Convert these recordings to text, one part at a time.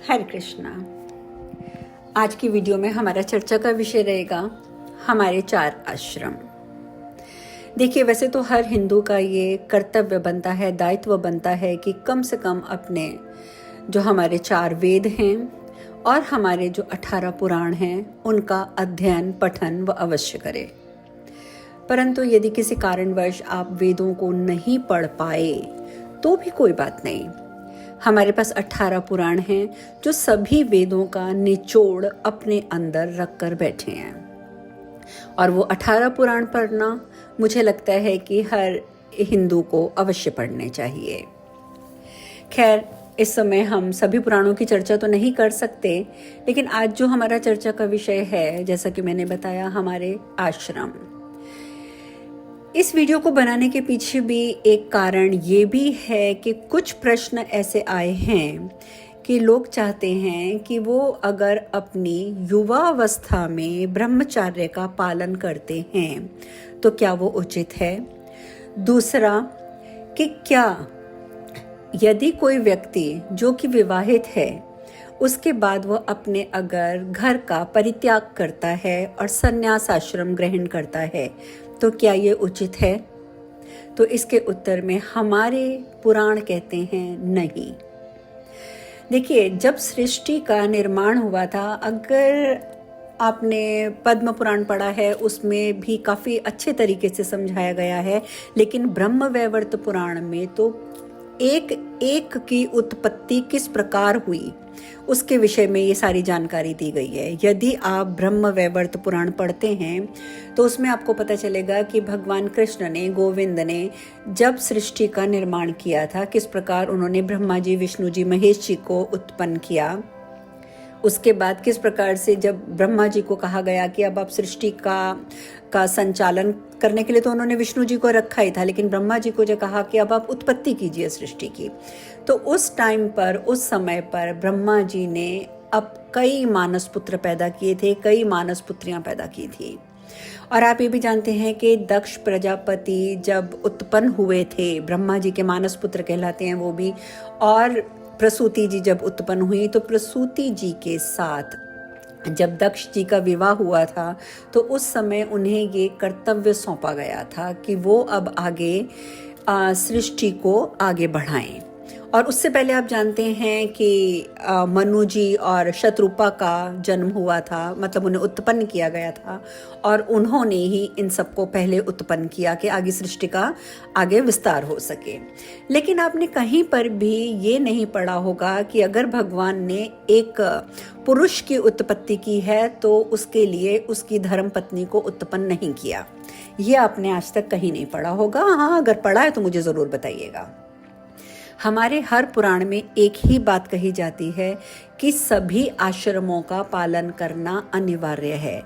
हरे कृष्णा। आज की वीडियो में हमारा चर्चा का विषय रहेगा हमारे 4 आश्रम। देखिए, वैसे तो हर हिंदू का ये कर्तव्य बनता है, दायित्व बनता है कि कम से कम अपने जो हमारे 4 वेद हैं और हमारे जो 18 पुराण हैं उनका अध्ययन पठन व अवश्य करे। परंतु यदि किसी कारणवश आप वेदों को नहीं पढ़ पाए तो भी कोई बात नहीं। हमारे पास 18 पुराण हैं जो सभी वेदों का निचोड़ अपने अंदर रख कर बैठे हैं, और वो 18 पुराण पढ़ना मुझे लगता है कि हर हिंदू को अवश्य पढ़ने चाहिए। खैर, इस समय हम सभी पुराणों की चर्चा तो नहीं कर सकते, लेकिन आज जो हमारा चर्चा का विषय है, जैसा कि मैंने बताया, हमारे आश्रम। इस वीडियो को बनाने के पीछे भी एक कारण ये भी है कि कुछ प्रश्न ऐसे आए हैं कि लोग चाहते हैं कि वो अगर अपनी युवावस्था में ब्रह्मचर्य का पालन करते हैं तो क्या वो उचित है। दूसरा, कि क्या यदि कोई व्यक्ति जो कि विवाहित है उसके बाद वो अपने अगर घर का परित्याग करता है और संन्यास आश्रम ग्रहण करता है तो क्या ये उचित है। तो इसके उत्तर में हमारे पुराण कहते हैं नहीं। देखिए, जब सृष्टि का निर्माण हुआ था, अगर आपने पद्म पुराण पढ़ा है उसमें भी काफ़ी अच्छे तरीके से समझाया गया है, लेकिन ब्रह्मवैवर्त पुराण में तो एक एक की उत्पत्ति किस प्रकार हुई उसके विषय में ये सारी जानकारी दी गई है। यदि आप ब्रह्मवैवर्त पुराण पढ़ते हैं तो उसमें आपको पता चलेगा कि भगवान कृष्ण ने, गोविंद ने जब सृष्टि का निर्माण किया था, किस प्रकार उन्होंने ब्रह्मा जी, विष्णु जी, महेश जी को उत्पन्न किया। उसके बाद किस प्रकार से जब ब्रह्मा जी को कहा गया कि अब आप सृष्टि का संचालन करने के लिए, तो उन्होंने विष्णु जी को रखा ही था, लेकिन ब्रह्मा जी को जो कहा कि अब आप उत्पत्ति कीजिए सृष्टि की, तो उस टाइम पर, उस समय पर ब्रह्मा जी ने अब कई मानस पुत्र पैदा किए थे, कई मानस पुत्रियां पैदा की थी। और आप ये भी जानते हैं कि दक्ष प्रजापति जब उत्पन्न हुए थे, ब्रह्मा जी के मानस पुत्र कहलाते हैं वो भी, और प्रसूति जी जब उत्पन्न हुई तो प्रसूति जी के साथ जब दक्ष जी का विवाह हुआ था तो उस समय उन्हें ये कर्तव्य सौंपा गया था कि वो अब आगे सृष्टि को आगे बढ़ाएं। और उससे पहले आप जानते हैं कि मनु जी और शत्रुपा का जन्म हुआ था, मतलब उन्हें उत्पन्न किया गया था, और उन्होंने ही इन सबको पहले उत्पन्न किया कि आगे सृष्टि का आगे विस्तार हो सके। लेकिन आपने कहीं पर भी ये नहीं पढ़ा होगा कि अगर भगवान ने एक पुरुष की उत्पत्ति की है तो उसके लिए उसकी धर्मपत्नी को उत्पन्न नहीं किया। ये आपने आज तक कहीं नहीं पढ़ा होगा। हाँ, अगर पढ़ा है तो मुझे ज़रूर बताइएगा। हमारे हर पुराण में एक ही बात कही जाती है कि सभी आश्रमों का पालन करना अनिवार्य है,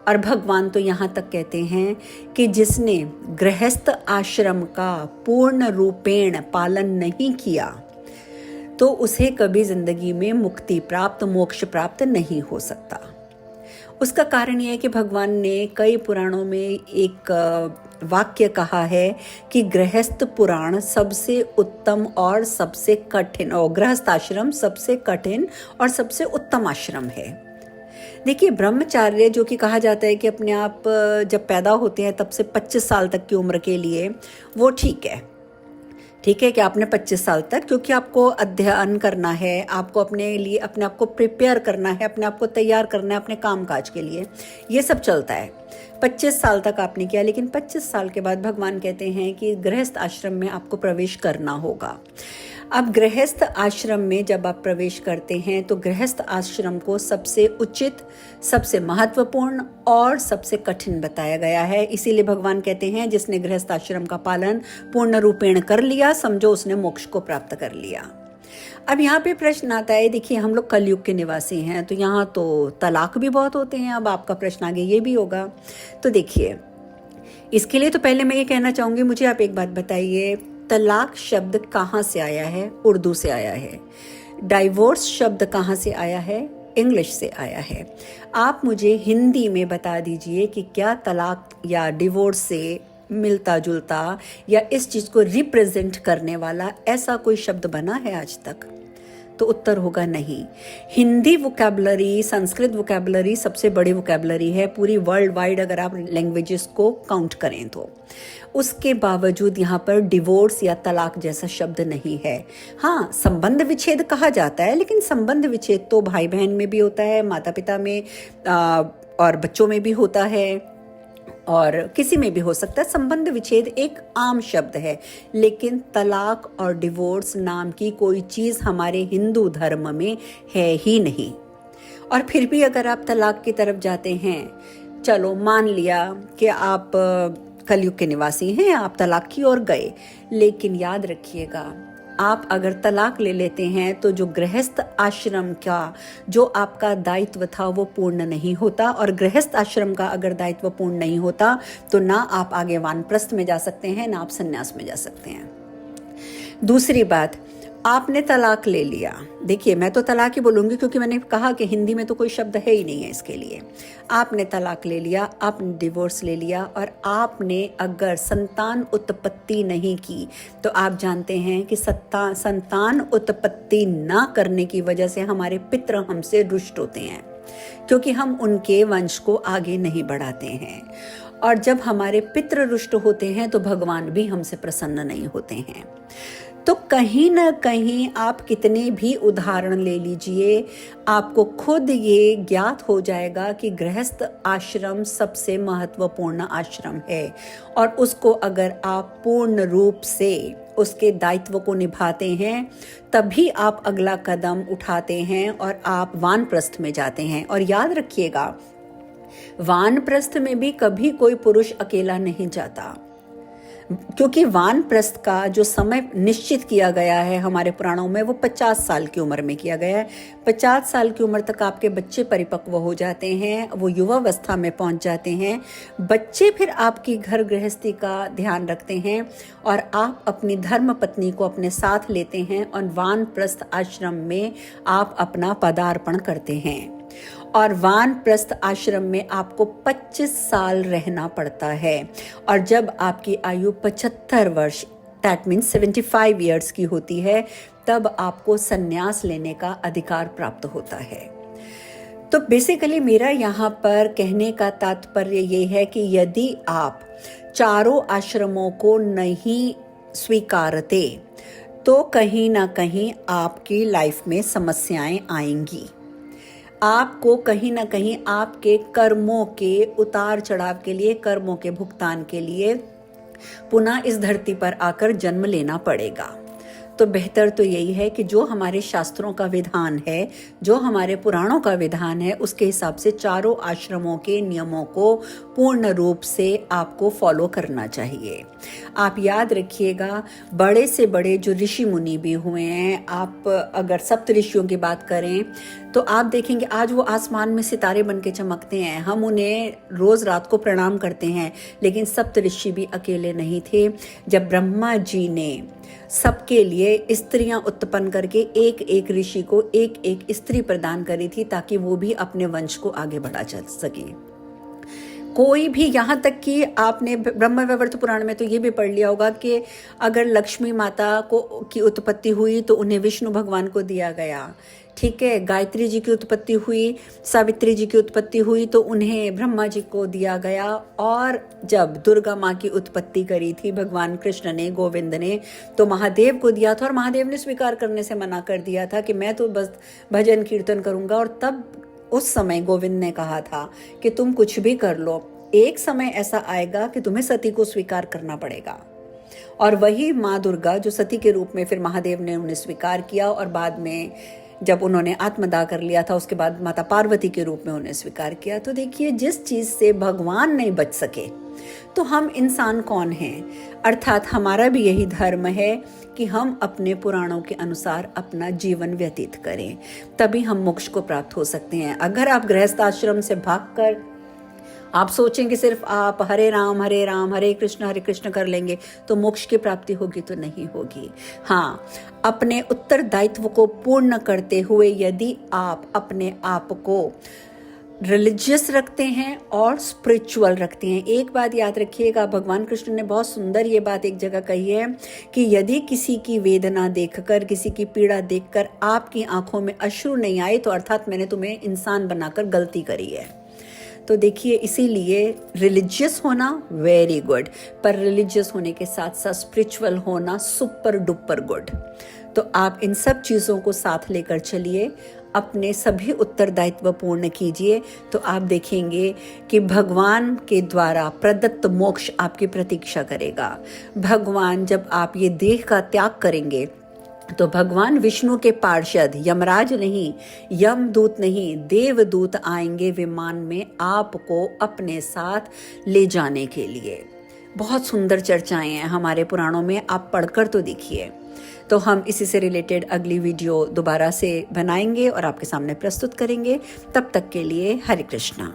और भगवान तो यहाँ तक कहते हैं कि जिसने गृहस्थ आश्रम का पूर्ण रूपेण पालन नहीं किया तो उसे कभी जिंदगी में मुक्ति प्राप्त, मोक्ष प्राप्त नहीं हो सकता। उसका कारण यह है कि भगवान ने कई पुराणों में एक वाक्य कहा है कि गृहस्थ पुराण सबसे उत्तम और सबसे कठिन, और गृहस्थ आश्रम सबसे कठिन और सबसे उत्तम आश्रम है। देखिए, ब्रह्मचार्य जो कि कहा जाता है कि अपने आप जब पैदा होते हैं तब से 25 साल तक की उम्र के लिए, वो ठीक है कि आपने 25 साल तक, क्योंकि आपको अध्ययन करना है, आपको अपने लिए अपने आप को प्रिपेयर करना है, अपने आप को तैयार करना है अपने काम काज के लिए, ये सब चलता है। 25 साल तक आपने किया, लेकिन 25 साल के बाद भगवान कहते हैं कि गृहस्थ आश्रम में आपको प्रवेश करना होगा। अब गृहस्थ आश्रम में जब आप प्रवेश करते हैं तो गृहस्थ आश्रम को सबसे उचित, सबसे महत्वपूर्ण और सबसे कठिन बताया गया है। इसीलिए भगवान कहते हैं जिसने गृहस्थ आश्रम का पालन पूर्ण रूपेण कर लिया, समझो उसने मोक्ष को प्राप्त कर लिया। अब यहाँ पे प्रश्न आता है, देखिए हम लोग कलयुग के निवासी हैं तो यहाँ तो तलाक भी बहुत होते हैं। अब आपका प्रश्न आगे ये भी होगा। तो देखिए, इसके लिए तो पहले मैं ये कहना चाहूँगी, मुझे आप एक बात बताइए, तलाक शब्द कहाँ से आया है? उर्दू से आया है। डाइवोर्स शब्द कहाँ से आया है? इंग्लिश से आया है। आप मुझे हिंदी में बता दीजिए कि क्या तलाक या डिवोर्स से मिलता जुलता या इस चीज़ को रिप्रेजेंट करने वाला ऐसा कोई शब्द बना है आज तक? तो उत्तर होगा नहीं। हिंदी वोकैबुलरी, संस्कृत वोकैबुलरी सबसे बड़ी वोकैबुलरी है पूरी वर्ल्ड वाइड अगर आप लैंग्वेजेस को काउंट करें तो। उसके बावजूद यहाँ पर डिवोर्स या तलाक जैसा शब्द नहीं है। हाँ, संबंध विच्छेद कहा जाता है, लेकिन संबंध विच्छेद तो भाई बहन में भी होता है, माता पिता में और बच्चों में भी होता है, और किसी में भी हो सकता है। संबंध विच्छेद एक आम शब्द है, लेकिन तलाक और डिवोर्स नाम की कोई चीज़ हमारे हिंदू धर्म में है ही नहीं। और फिर भी अगर आप तलाक की तरफ जाते हैं, चलो मान लिया कि आप कलयुग के निवासी हैं, आप तलाक की ओर गए, लेकिन याद रखिएगा, आप अगर तलाक ले लेते हैं तो जो गृहस्थ आश्रम का जो आपका दायित्व था वो पूर्ण नहीं होता, और गृहस्थ आश्रम का अगर दायित्व पूर्ण नहीं होता तो ना आप आगे वानप्रस्थ में जा सकते हैं, ना आप संन्यास में जा सकते हैं। दूसरी बात, आपने तलाक ले लिया, देखिए मैं तो तलाक ही बोलूँगी क्योंकि मैंने कहा कि हिंदी में तो कोई शब्द है ही नहीं है इसके लिए। आपने तलाक ले लिया, आपने डिवोर्स ले लिया, और आपने अगर संतान उत्पत्ति नहीं की तो आप जानते हैं कि संतान उत्पत्ति ना करने की वजह से हमारे पितृ हमसे रुष्ट होते हैं, क्योंकि हम उनके वंश को आगे नहीं बढ़ाते हैं। और जब हमारे पितृ रुष्ट होते हैं तो भगवान भी हमसे प्रसन्न नहीं होते हैं। तो कहीं ना कहीं आप कितने भी उदाहरण ले लीजिए, आपको खुद ये ज्ञात हो जाएगा कि गृहस्थ आश्रम सबसे महत्वपूर्ण आश्रम है, और उसको अगर आप पूर्ण रूप से उसके दायित्व को निभाते हैं तभी आप अगला कदम उठाते हैं और आप वानप्रस्थ में जाते हैं। और याद रखिएगा, वानप्रस्थ में भी कभी कोई पुरुष अकेला नहीं जाता, क्योंकि वानप्रस्थ का जो समय निश्चित किया गया है हमारे पुराणों में वो 50 साल की उम्र में किया गया है। 50 साल की उम्र तक आपके बच्चे परिपक्व हो जाते हैं, वो युवावस्था में पहुंच जाते हैं। बच्चे फिर आपकी घर गृहस्थी का ध्यान रखते हैं और आप अपनी धर्म पत्नी को अपने साथ लेते हैं और वानप्रस्थ आश्रम में आप अपना पदार्पण करते हैं। और वानप्रस्थ आश्रम में आपको 25 साल रहना पड़ता है, और जब आपकी आयु 75 वर्ष दैट मीन्स 75 ईयर्स की होती है तब आपको संन्यास लेने का अधिकार प्राप्त होता है। तो बेसिकली मेरा यहाँ पर कहने का तात्पर्य ये है कि यदि आप चारों आश्रमों को नहीं स्वीकारते तो कहीं ना कहीं आपकी लाइफ में समस्याएं आएंगी। आपको कहीं ना कहीं आपके कर्मों के उतार चढ़ाव के लिए, कर्मों के भुगतान के लिए पुनः इस धरती पर आकर जन्म लेना पड़ेगा। तो बेहतर तो यही है कि जो हमारे शास्त्रों का विधान है, जो हमारे पुराणों का विधान है, उसके हिसाब से चारों आश्रमों के नियमों को पूर्ण रूप से आपको फॉलो करना चाहिए। आप याद रखिएगा, बड़े से बड़े जो ऋषि मुनि भी हुए हैं, आप अगर सप्त ऋषियों की बात करें तो आप देखेंगे आज वो आसमान में सितारे बन के चमकते हैं, हम उन्हें रोज रात को प्रणाम करते हैं। लेकिन सप्त ऋषि भी अकेले नहीं थे। जब ब्रह्मा जी ने सबके लिए स्त्रियां उत्पन्न करके एक एक ऋषि को एक एक स्त्री प्रदान करी थी ताकि वो भी अपने वंश को आगे बढ़ा चल सके। कोई भी, यहाँ तक कि आपने ब्रह्म वैवर्त पुराण में तो ये भी पढ़ लिया होगा कि अगर लक्ष्मी माता की उत्पत्ति हुई तो उन्हें विष्णु भगवान को दिया गया, ठीक है। गायत्री जी की उत्पत्ति हुई, सावित्री जी की उत्पत्ति हुई तो उन्हें ब्रह्मा जी को दिया गया। और जब दुर्गा माँ की उत्पत्ति करी थी भगवान कृष्ण ने, गोविंद ने, तो महादेव को दिया था, और महादेव ने स्वीकार करने से मना कर दिया था कि मैं तो बस भजन कीर्तन करूंगा। और तब उस समय गोविंद ने कहा था कि तुम कुछ भी कर लो, एक समय ऐसा आएगा कि तुम्हें सती को स्वीकार करना पड़ेगा। और वही माँ दुर्गा जो सती के रूप में फिर महादेव ने उन्हें स्वीकार किया, और बाद में जब उन्होंने आत्मदाह कर लिया था उसके बाद माता पार्वती के रूप में उन्हें स्वीकार किया। तो देखिए, जिस चीज से भगवान नहीं बच सके तो हम इंसान कौन हैं। अर्थात हमारा भी यही धर्म है कि हम अपने पुराणों के अनुसार अपना जीवन व्यतीत करें, तभी हम मोक्ष को प्राप्त हो सकते हैं। अगर आप गृहस्थ आश्रम से भागकर आप सोचेंगे सिर्फ आप हरे राम हरे कृष्ण कर लेंगे तो मोक्ष की प्राप्ति होगी, तो नहीं होगी। हाँ, अपने उत्तरदायित्व को पूर्ण करते हुए यदि आप अपने आप को रिलीजियस रखते हैं और स्पिरिचुअल रखते हैं। एक बात याद रखिएगा, भगवान कृष्ण ने बहुत सुंदर ये बात एक जगह कही है कि यदि किसी की वेदना देखकर, किसी की पीड़ा देखकर आपकी आंखों में अश्रु नहीं आए तो अर्थात मैंने तुम्हें इंसान बनाकर गलती करी है। तो देखिए, इसीलिए रिलीजियस होना वेरी गुड, पर रिलीजियस होने के साथ साथ स्पिरिचुअल होना सुपर डुपर गुड। तो आप इन सब चीज़ों को साथ लेकर चलिए, अपने सभी उत्तरदायित्व पूर्ण कीजिए, तो आप देखेंगे कि भगवान के द्वारा प्रदत्त मोक्ष आपकी प्रतीक्षा करेगा। भगवान जब आप ये देह का त्याग करेंगे तो भगवान विष्णु के पार्षद यमराज नहीं, यमदूत नहीं, देवदूत आएंगे विमान में आपको अपने साथ ले जाने के लिए। बहुत सुंदर चर्चाएं हैं हमारे पुराणों में, आप पढ़कर तो देखिए। तो हम इसी से रिलेटेड अगली वीडियो दोबारा से बनाएंगे और आपके सामने प्रस्तुत करेंगे। तब तक के लिए हरे कृष्णा।